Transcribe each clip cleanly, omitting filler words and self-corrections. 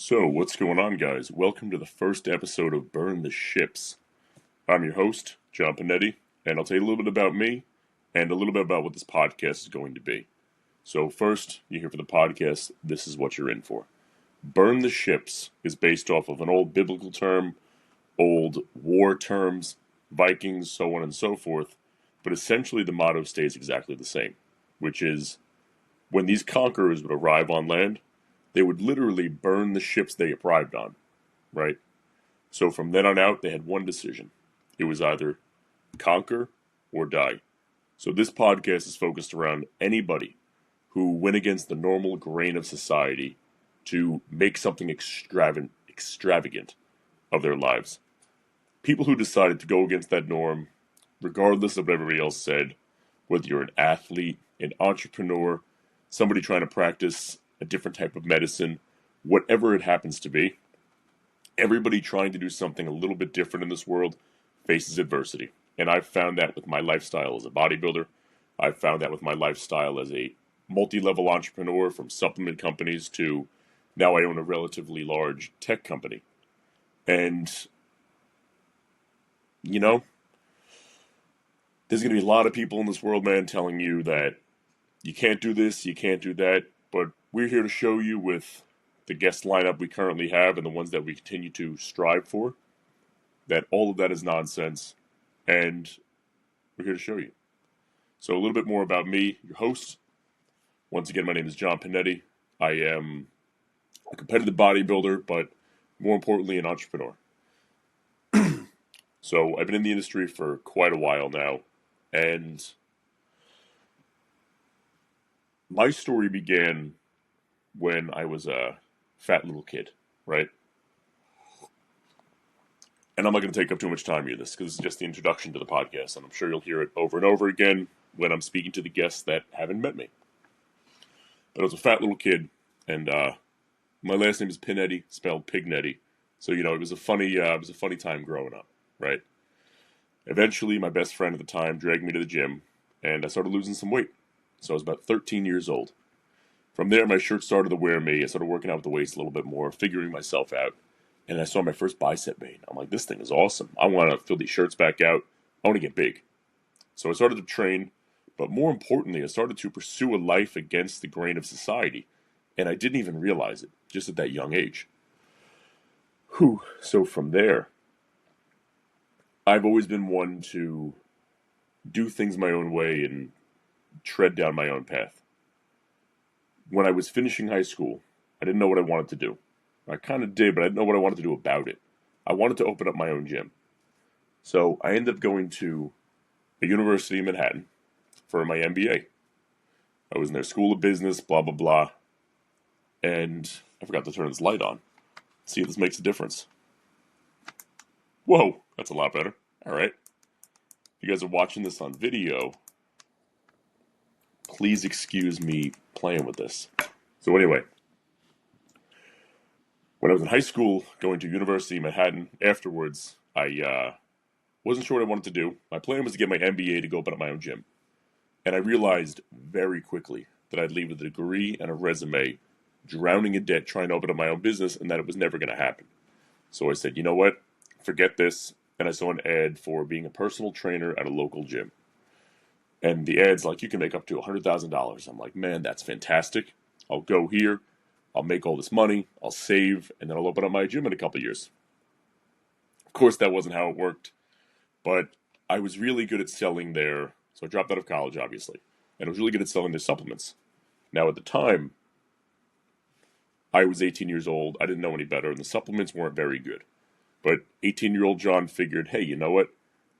So, what's going on, guys? Welcome to the first episode of Burn the Ships. I'm your host, John Panetti, and I'll tell you a little bit about me and a little bit about what this podcast is going to be. So, first, you're here for the podcast. This is what you're in for. Burn the Ships is based off of an old biblical term, old war terms, Vikings, so on and so forth, but essentially the motto stays exactly the same, which is when these conquerors would arrive on land, they would literally burn the ships they arrived on, right? So from then on out, they had one decision. It was either conquer or die. So this podcast is focused around anybody who went against the normal grain of society to make something extravagant of their lives. People who decided to go against that norm, regardless of what everybody else said, whether you're an athlete, an entrepreneur, somebody trying to practice a different type of medicine, whatever it happens to be, everybody trying to do something a little bit different in this world faces adversity. And I've found that with my lifestyle as a bodybuilder. I've found that with my lifestyle as a multi-level entrepreneur, from supplement companies to now I own a relatively large tech company. And, you know, there's going to be a lot of people in this world, man, telling you that you can't do this, you can't do that. But we're here to show you with the guest lineup we currently have and the ones that we continue to strive for, that all of that is nonsense, and we're here to show you. So a little bit more about me, your host. Once again, my name is John Panetti. I am a competitive bodybuilder, but more importantly, an entrepreneur. So I've been in the industry for quite a while now, and my story began when I was a fat little kid, right? And I'm not going to take up too much time here, because this is just the introduction to the podcast, and I'm sure you'll hear it over and over again when I'm speaking to the guests that haven't met me. But I was a fat little kid, and my last name is Pinetti, spelled Pignetti. So, it was a funny time growing up, right? Eventually, my best friend at the time dragged me to the gym, and I started losing some weight. So I was about 13 years old. From there, my shirt started to wear me. I started working out with the weights a little bit more, figuring myself out. And I saw my first bicep vein. I'm like, this thing is awesome. I want to fill these shirts back out. I want to get big. So I started to train. But more importantly, I started to pursue a life against the grain of society. And I didn't even realize it, just at that young age. So from there, I've always been one to do things my own way and tread down my own path. When I was finishing high school, I didn't know what I wanted to do. I kind of did, but I didn't know what I wanted to do about it. I wanted to open up my own gym. So I ended up going to a university in Manhattan for my MBA. I was in their school of business, blah, blah, blah. And I forgot to turn this light on. See if this makes a difference. Whoa, that's a lot better. All right. If you guys are watching this on video, please excuse me playing with this. So anyway, when I was in high school, going to University of Manhattan, afterwards, I wasn't sure what I wanted to do. My plan was to get my MBA to go open up my own gym. And I realized very quickly that I'd leave with a degree and a resume, drowning in debt trying to open up my own business, and that it was never going to happen. So I said, you know what? Forget this. And I saw an ad for being a personal trainer at a local gym. And the ad's like, you can make up to $100,000. I'm like, man, that's fantastic. I'll go here. I'll make all this money. I'll save. And then I'll open up my gym in a couple of years. Of course, that wasn't how it worked. But I was really good at selling their... So I dropped out of college, obviously. And I was really good at selling their supplements. Now, at the time, I was 18 years old. I didn't know any better. And the supplements weren't very good. But 18-year-old John figured, hey, you know what?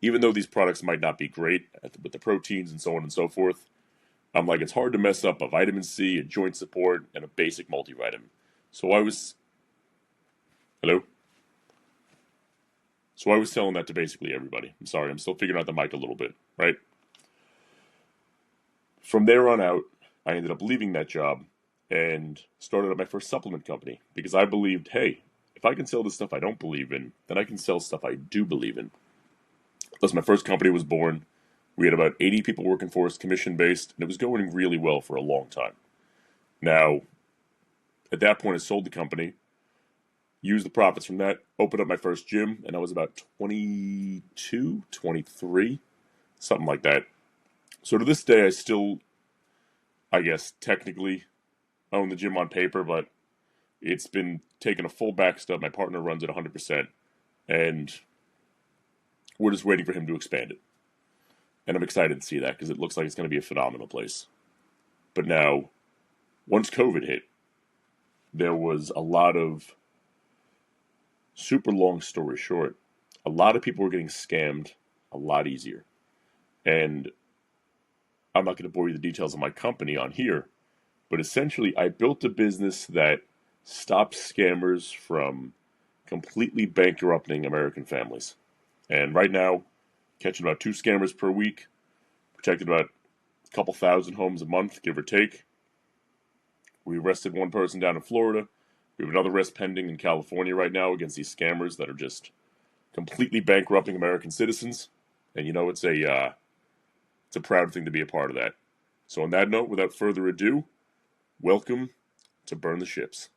Even though these products might not be great with the proteins and so on and so forth, I'm like, it's hard to mess up a vitamin C, a joint support, and a basic multivitamin. So I was selling that to basically everybody. I'm sorry, I'm still figuring out the mic a little bit, right? From there on out, I ended up leaving that job and started up my first supplement company because I believed, hey, if I can sell the stuff I don't believe in, then I can sell stuff I do believe in. Thus, my first company was born. We had about 80 people working for us, commission-based, and it was going really well for a long time. Now, at that point, I sold the company. used the profits from that, opened up my first gym, and I was about 22, 23, something like that. So to this day, I still, I guess, technically own the gym on paper, but it's been taking a full back step. My partner runs it 100%, and we're just waiting for him to expand it. And I'm excited to see that because it looks like it's going to be a phenomenal place. But now, once COVID hit, there was a lot of, super long story short, a lot of people were getting scammed a lot easier. And I'm not going to bore you the details of my company on here, but essentially I built a business that stops scammers from completely bankrupting American families. And right now, catching about 2 scammers per week, protected about a couple thousand homes a month, give or take. We arrested one person down in Florida. We have another arrest pending in California right now against these scammers that are just completely bankrupting American citizens. And it's a proud thing to be a part of that. So on that note, without further ado, welcome to Burn the Ships.